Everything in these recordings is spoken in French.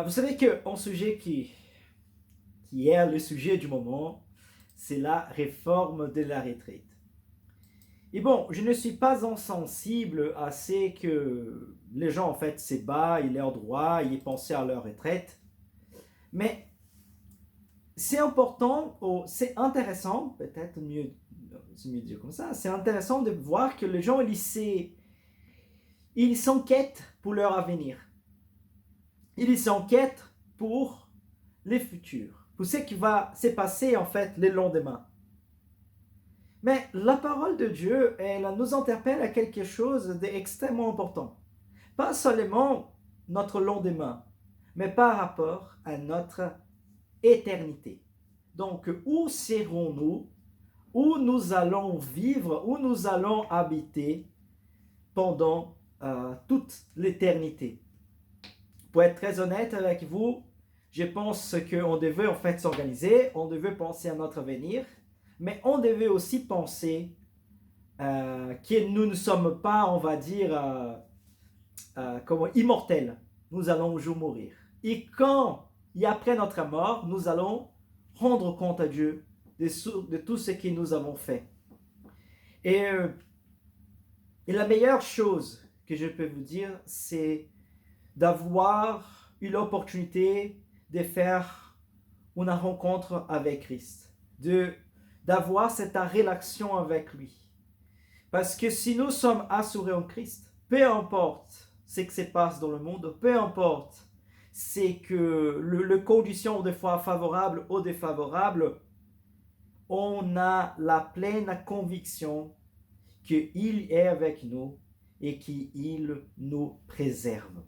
Vous savez qu'un sujet qui est le sujet du moment, c'est la réforme de la retraite. Et bon, je ne suis pas insensible à ce que les gens en fait se battent, ils ont droit, ils pensent à leur retraite. Mais c'est important, c'est intéressant, peut-être c'est mieux de dire comme ça, c'est intéressant de voir que les gens, ils s'enquêtent pour leur avenir. Ils s'enquêtent pour les futurs, pour ce qui va se passer en fait le lendemain. Mais la parole de Dieu, elle nous interpelle à quelque chose d'extrêmement important. Pas seulement notre lendemain, mais par rapport à notre éternité. Donc, où serons-nous? Où nous allons vivre? Où nous allons habiter pendant toute l'éternité? Pour être très honnête avec vous, je pense qu'on devait en fait s'organiser, on devait penser à notre avenir, mais on devait aussi penser que nous ne sommes pas, on va dire, comme immortels. Nous allons un jour mourir. Et quand, et après notre mort, nous allons rendre compte à Dieu de tout ce que nous avons fait. Et la meilleure chose que je peux vous dire, c'est d'avoir eu l'opportunité de faire une rencontre avec Christ, d'avoir cette relation avec lui. Parce que si nous sommes assurés en Christ, peu importe ce qui se passe dans le monde, peu importe c'est que les conditions des fois favorables ou défavorables, on a la pleine conviction qu'il est avec nous et qu'il nous préserve.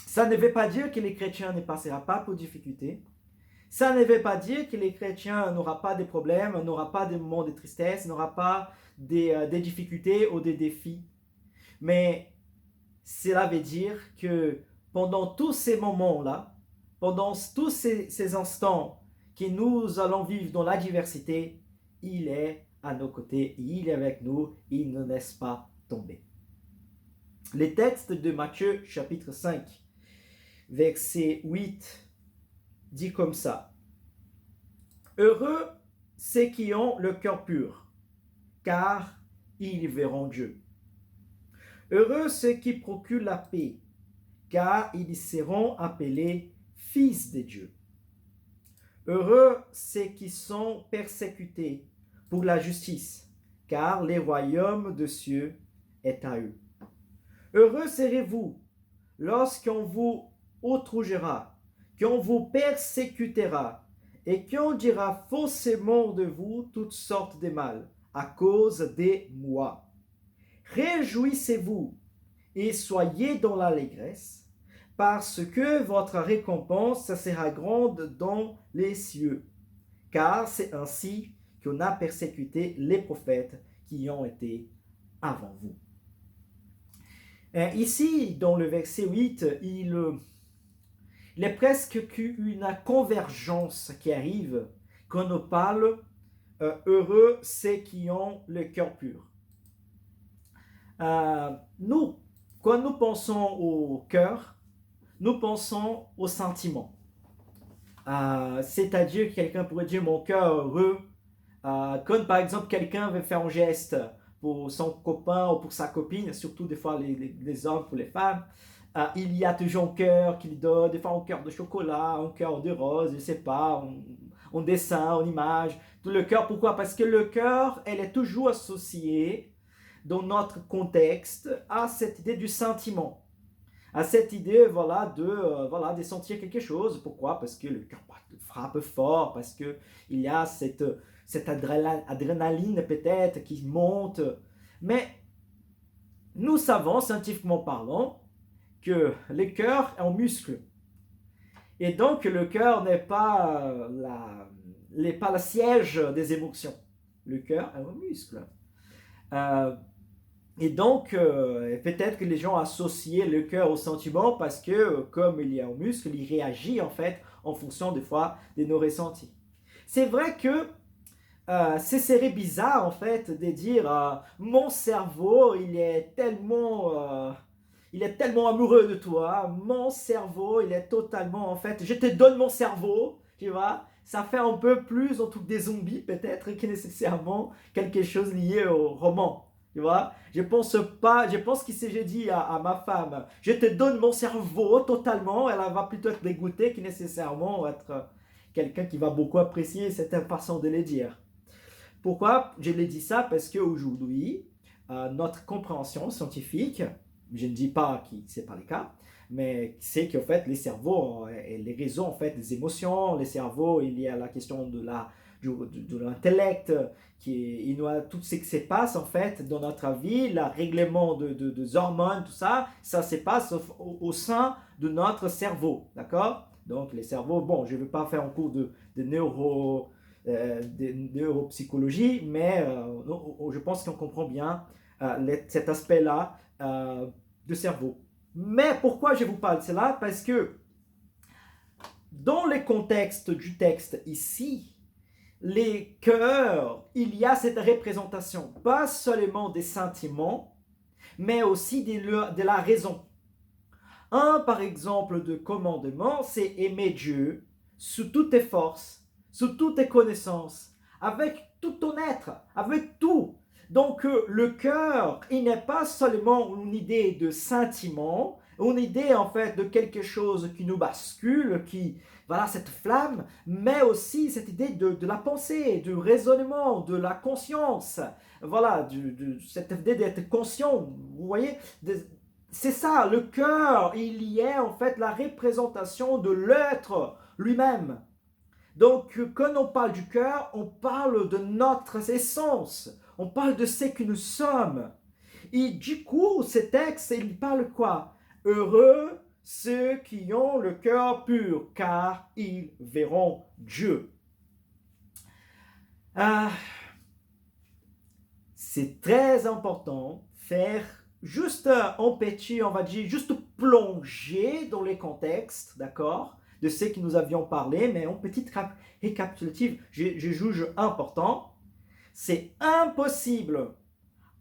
Ça ne veut pas dire que les chrétiens ne passeront pas pour difficultés. Ça ne veut pas dire que les chrétiens n'auront pas de problèmes, n'auront pas de moments de tristesse, n'auront pas des difficultés ou des défis. Mais cela veut dire que pendant tous ces moments-là, pendant tous ces instants que nous allons vivre dans la diversité, il est à nos côtés, il est avec nous, il ne nous laisse pas tomber. Les textes de Matthieu chapitre 5, verset 8, dit comme ça. Heureux ceux qui ont le cœur pur, car ils verront Dieu. Heureux ceux qui procurent la paix, car ils seront appelés fils de Dieu. Heureux ceux qui sont persécutés pour la justice, car le royaume de cieux est à eux. Heureux serez-vous lorsqu'on vous outragera, qu'on vous persécutera, et qu'on dira faussement de vous toutes sortes de mal, à cause de moi. Réjouissez-vous et soyez dans l'allégresse, parce que votre récompense sera grande dans les cieux. Car c'est ainsi qu'on a persécuté les prophètes qui ont été avant vous. Ici, dans le verset 8, il est presque qu'une convergence qui arrive quand on parle heureux ceux qui ont le cœur pur. Quand nous pensons au cœur, nous pensons au sentiment. C'est-à-dire que quelqu'un pourrait dire mon cœur heureux, quand par exemple quelqu'un veut faire un geste pour son copain ou pour sa copine, surtout des fois les hommes pour les femmes, il y a toujours un cœur qu'il donne, des fois un cœur de chocolat, un cœur de rose, je ne sais pas, un dessin, une image, tout le cœur. Pourquoi? Parce que le cœur, elle est toujours associée dans notre contexte à cette idée du sentiment, à cette idée de sentir quelque chose. Pourquoi? Parce que le cœur frappe fort, parce qu'il y a cette adrénaline peut-être qui monte. Mais nous savons, scientifiquement parlant, que le cœur est un muscle. Et donc le cœur n'est pas le siège des émotions. Le cœur est un muscle. Et donc, peut-être que les gens associent le cœur au sentiment parce que, comme il y a un muscle, il réagit en fait en fonction des fois de nos ressentis. C'est vrai que ce serait bizarre en fait de dire mon cerveau il est tellement il est tellement amoureux de toi, mon cerveau, il est totalement, en fait, je te donne mon cerveau, tu vois, ça fait un peu plus en tout que des zombies peut-être que nécessairement quelque chose lié au roman. Tu vois, je pense pas, je pense que si j'ai dit à ma femme, je te donne mon cerveau totalement, elle va plutôt être dégoûtée que nécessairement être quelqu'un qui va beaucoup apprécier cette façon de le dire. Pourquoi je l'ai dit ça? Parce qu'aujourd'hui, notre compréhension scientifique, je ne dis pas que ce n'est pas le cas, mais c'est qu'en fait, les cerveaux et les réseaux en fait, des émotions, les cerveaux, il y a la question de l'intellect, il y a tout ce qui se passe en fait dans notre vie, le règlement des hormones, tout ça, ça se passe au sein de notre cerveau, d'accord? Donc les cerveaux, bon, je ne vais pas faire un cours de neuropsychologie, mais je pense qu'on comprend bien cet aspect-là de cerveau. Mais pourquoi je vous parle de cela? Parce que dans le contexte du texte ici, les cœurs, il y a cette représentation, pas seulement des sentiments, mais aussi de la raison. Un, par exemple, de commandement, c'est aimer Dieu sous toutes tes forces, sous toutes tes connaissances, avec tout ton être, avec tout. Donc, le cœur, il n'est pas seulement une idée de sentiment, une idée en fait de quelque chose qui nous bascule, voilà, cette flamme, mais aussi cette idée de la pensée, du raisonnement, de la conscience, voilà, cette idée d'être conscient, vous voyez, c'est ça, le cœur, il y est en fait la représentation de l'être lui-même. Donc, quand on parle du cœur, on parle de notre essence, on parle de ce que nous sommes. Et du coup, ce texte, il parle quoi? Heureux ceux qui ont le cœur pur, car ils verront Dieu. C'est très important faire juste en petit, on va dire, juste plonger dans les contextes, d'accord, de ce que nous avions parlé, mais en petite récapitulative, je juge important. C'est impossible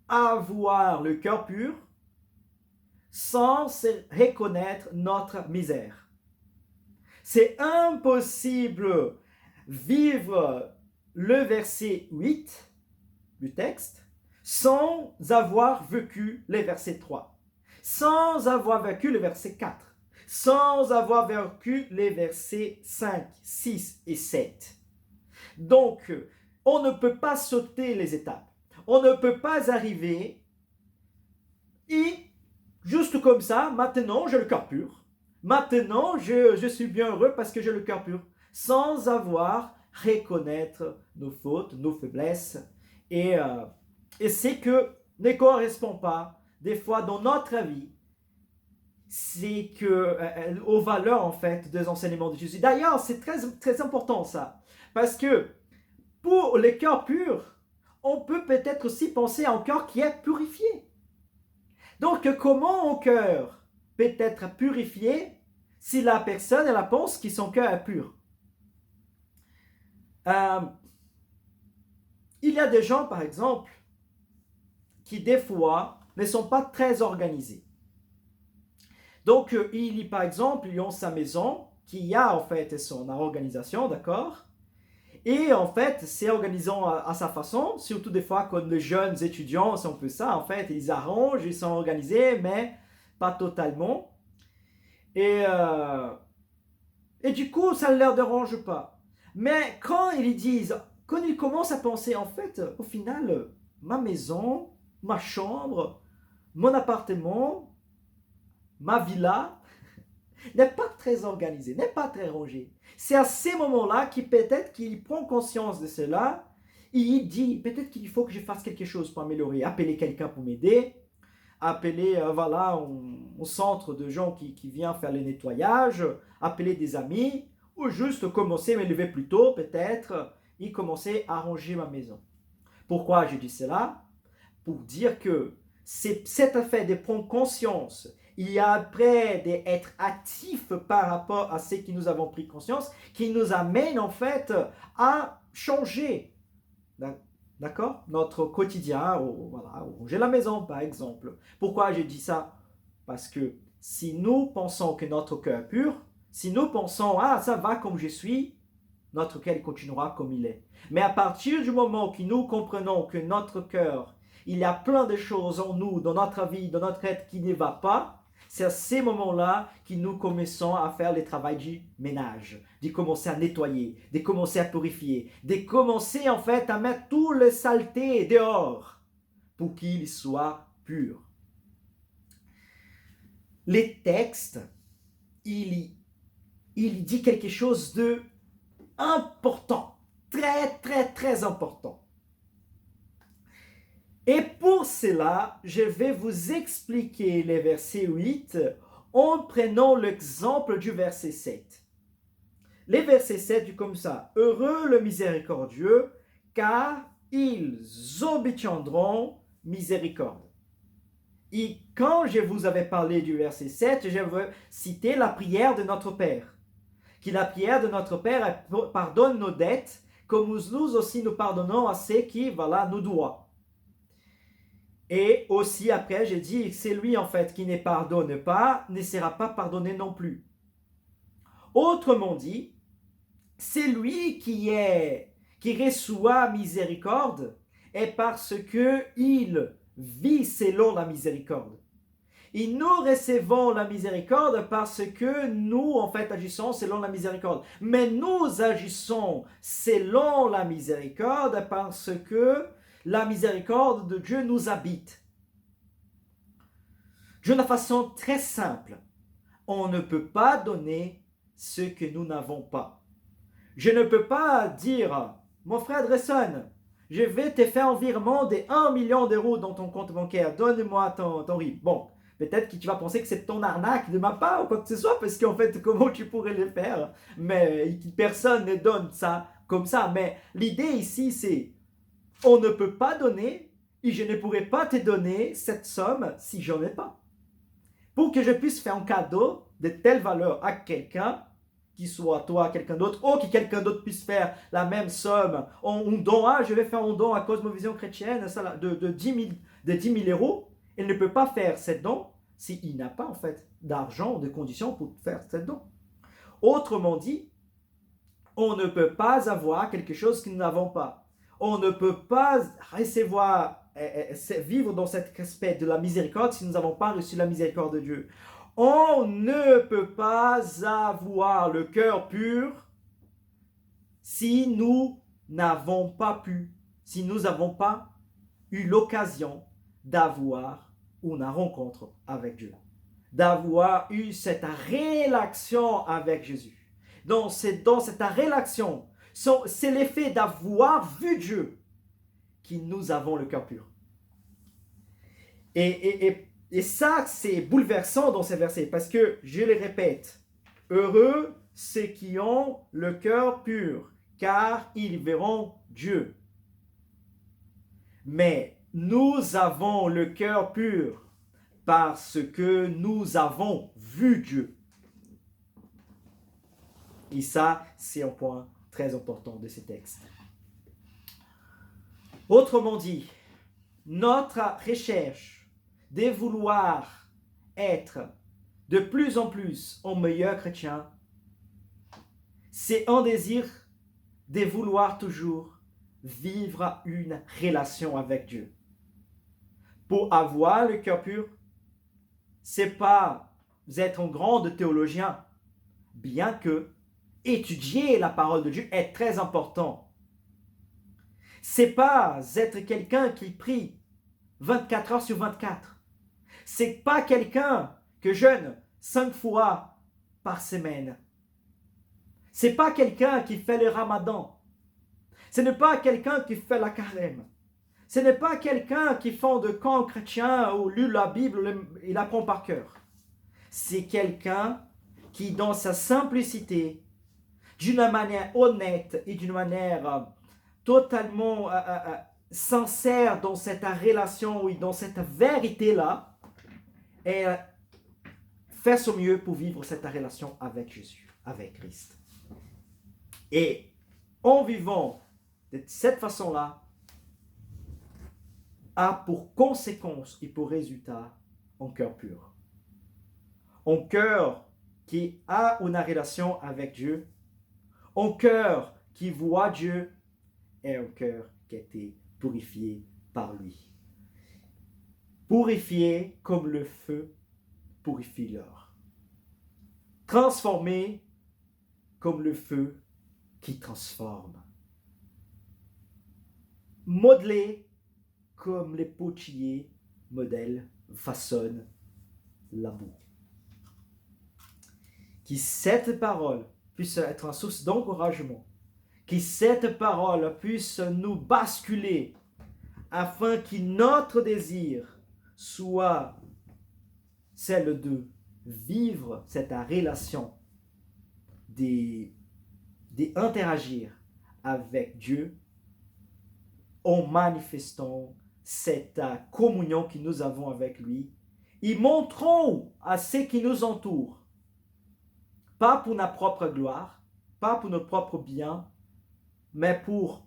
avoir le cœur pur sans reconnaître notre misère. C'est impossible vivre le verset 8 du texte sans avoir vécu les versets 3, sans avoir vécu le verset 4, sans avoir vécu les versets 5, 6 et 7. Donc, on ne peut pas sauter les étapes. On ne peut pas arriver et juste comme ça, maintenant j'ai le cœur pur. Maintenant, je suis bien heureux parce que j'ai le cœur pur, sans avoir reconnaître nos fautes, nos faiblesses et c'est que ne correspond pas des fois dans notre vie c'est que aux valeurs en fait des enseignements de Jésus. D'ailleurs, c'est très très important ça, parce que pour les cœurs purs, on peut peut-être aussi penser à un cœur qui est purifié. Donc, comment un cœur peut être purifié si la personne elle pense que son cœur est pur? Il y a des gens, par exemple, qui des fois ne sont pas très organisés. Donc, par exemple, ils ont sa maison qui a en fait son organisation, d'accord? Et en fait, c'est organisant à sa façon, surtout des fois quand les jeunes étudiants, c'est un peu ça, en fait, ils arrangent, ils sont organisés, mais pas totalement. Et du coup, ça ne leur dérange pas. Mais quand ils commencent à penser, en fait, au final, ma maison, ma chambre, mon appartement, ma villa, n'est pas très organisé, n'est pas très rangé. C'est à ces moments-là qu'il peut-être qu'il prend conscience de cela et il dit peut-être qu'il faut que je fasse quelque chose pour améliorer, appeler quelqu'un pour m'aider, appeler voilà un centre de gens qui vient faire le nettoyage, appeler des amis ou juste commencer à me lever plus tôt peut-être et commencer à ranger ma maison. Pourquoi je dis cela? Pour dire que c'est cet effet de prendre conscience et après d'être actif par rapport à ce que nous avons pris conscience, qui nous amène en fait à changer, d'accord, notre quotidien, voilà, ranger la maison par exemple. Pourquoi j'ai dit ça? Parce que si nous pensons que notre cœur est pur, si nous pensons, ah, ça va comme je suis, notre cœur continuera comme il est. Mais à partir du moment où nous comprenons que notre cœur, il y a plein de choses en nous, dans notre vie, dans notre être qui ne va pas, c'est à ces moments-là que nous commençons à faire le travail du ménage, de commencer à nettoyer, de commencer à purifier, de commencer en fait à mettre tout le saleté dehors pour qu'il soit pur. Les textes, il dit quelque chose de important, très très très important. Et pour cela, je vais vous expliquer les versets 8 en prenant l'exemple du verset 7. Les versets 7 disent comme ça: Heureux le miséricordieux, car ils obtiendront miséricorde. Et quand je vous avais parlé du verset 7, je veux citer la prière de notre Père. Que la prière de notre Père pardonne nos dettes, comme nous aussi nous pardonnons à ceux qui nous doivent. Et aussi après, j'ai dit que c'est lui en fait qui ne pardonne pas, ne sera pas pardonné non plus. Autrement dit, c'est lui qui reçoit miséricorde, et parce que il vit selon la miséricorde. Et nous recevons la miséricorde parce que nous, en fait, agissons selon la miséricorde. Mais nous agissons selon la miséricorde parce que la miséricorde de Dieu nous habite. D'une façon très simple, on ne peut pas donner ce que nous n'avons pas. Je ne peux pas dire, mon frère Dresson, je vais te faire un virement de 1 million d'euros dans ton compte bancaire, donne-moi ton RIB. Bon, peut-être que tu vas penser que c'est ton arnaque de ma part ou quoi que ce soit, parce qu'en fait, comment tu pourrais le faire? Mais personne ne donne ça comme ça. Mais l'idée ici, c'est, on ne peut pas donner, et je ne pourrais pas te donner cette somme si j'en ai pas. Pour que je puisse faire un cadeau de telle valeur à quelqu'un, qu'il soit toi, quelqu'un d'autre, ou que quelqu'un d'autre puisse faire la même somme, un don, je vais faire un don à Cosmovision chrétienne de 10 000 euros, il ne peut pas faire cette don s'il n'a pas en fait d'argent, de conditions pour faire cette don. Autrement dit, on ne peut pas avoir quelque chose que nous n'avons pas. On ne peut pas recevoir, vivre dans cet aspect de la miséricorde si nous n'avons pas reçu la miséricorde de Dieu. On ne peut pas avoir le cœur pur si nous n'avons pas si nous n'avons pas eu l'occasion d'avoir une rencontre avec Dieu, d'avoir eu cette relation avec Jésus. Dans cette relation, c'est l'effet d'avoir vu Dieu que nous avons le cœur pur. Et ça, c'est bouleversant dans ces versets, parce que, je les répète, heureux ceux qui ont le cœur pur, car ils verront Dieu. Mais nous avons le cœur pur parce que nous avons vu Dieu. Et ça, c'est un point très important de ces textes. Autrement dit, notre recherche de vouloir être de plus en plus un meilleur chrétien, c'est un désir de vouloir toujours vivre une relation avec Dieu. Pour avoir le cœur pur, c'est pas être un grand théologien, bien que étudier la parole de Dieu est très important. C'est pas être quelqu'un qui prie 24 heures sur 24. C'est pas quelqu'un que jeûne 5 fois par semaine. C'est pas quelqu'un qui fait le ramadan. Ce n'est pas quelqu'un qui fait la carême. Ce n'est pas quelqu'un qui fait de camp chrétien ou lit la Bible, il apprend par cœur. C'est quelqu'un qui, dans sa simplicité, d'une manière honnête et d'une manière totalement sincère dans cette relation, oui, dans cette vérité-là, et fait son mieux pour vivre cette relation avec Jésus, avec Christ. Et en vivant de cette façon-là, a pour conséquence et pour résultat un cœur pur. un cœur qui a une relation avec Dieu, un cœur qui voit Dieu et un cœur qui a été purifié par lui. Purifié comme le feu purifie l'or. Transformé comme le feu qui transforme. Modelé comme les potiers modèles façonnent la boue. Que cette parole puisse être une source d'encouragement, que cette parole puisse nous basculer afin que notre désir soit celle de vivre cette relation, d'interagir avec Dieu en manifestant cette communion que nous avons avec lui et montrons à ceux qui nous entourent, pas pour notre propre gloire, pas pour notre propre bien, mais pour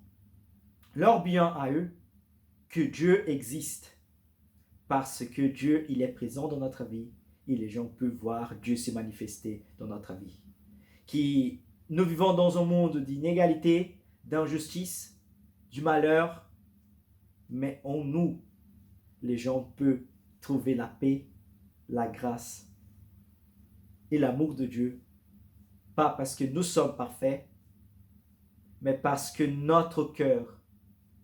leur bien à eux, que Dieu existe. Parce que Dieu, il est présent dans notre vie et les gens peuvent voir Dieu se manifester dans notre vie. Qui nous vivons dans un monde d'inégalité, d'injustice, du malheur, mais en nous, les gens peuvent trouver la paix, la grâce et l'amour de Dieu, pas parce que nous sommes parfaits, mais parce que notre cœur,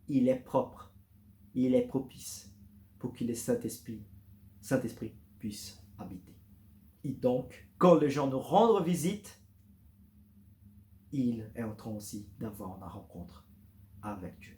il est propre, il est propice pour que le Saint-Esprit puisse habiter. Et donc, quand les gens nous rendent visite, ils sont en train aussi d'avoir une rencontre avec Dieu.